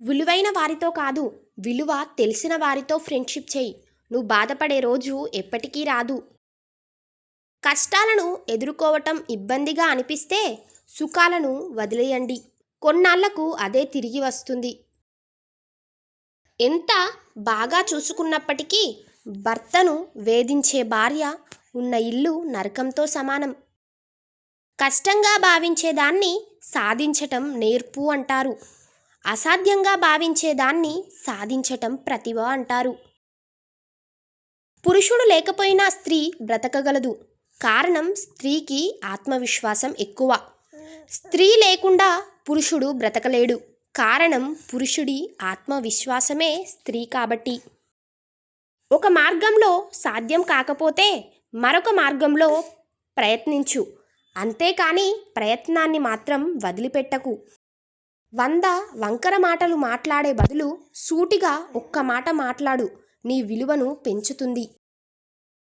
విలువైన వారితో కాదు, విలువ తెలిసిన వారితో ఫ్రెండ్షిప్ చెయ్యి. నువ్వు బాధపడే రోజు ఎప్పటికీ రాదు. కష్టాలను ఎదుర్కోవటం ఇబ్బందిగా అనిపిస్తే సుఖాలను వదిలేయండి. కొన్నాళ్లకు అదే తిరిగి వస్తుంది. ఎంత బాగా చూసుకున్నప్పటికీ భర్తను వేధించే భార్య ఉన్న ఇల్లు నరకంతో సమానం. కష్టంగా భావించేదాన్ని సాధించటం నేర్పు అంటారు. అసాధ్యంగా భావించేదాన్ని సాధించటం ప్రతిభ అంటారు. పురుషుడు లేకపోయినా స్త్రీ బ్రతకగలదు. కారణం స్త్రీకి ఆత్మవిశ్వాసం ఎక్కువ. స్త్రీ లేకుండా పురుషుడు బ్రతకలేడు. కారణం పురుషుడి ఆత్మవిశ్వాసమే స్త్రీ కాబట్టి. ఒక మార్గంలో సాధ్యం కాకపోతే మరొక మార్గంలో ప్రయత్నించు. అంతేకాని ప్రయత్నాన్ని మాత్రం వదిలిపెట్టకు. 100 వంకర మాటలు మాట్లాడే బదులు సూటిగా ఒక్క మాట మాట్లాడు. నీ విలువను పెంచుతుంది.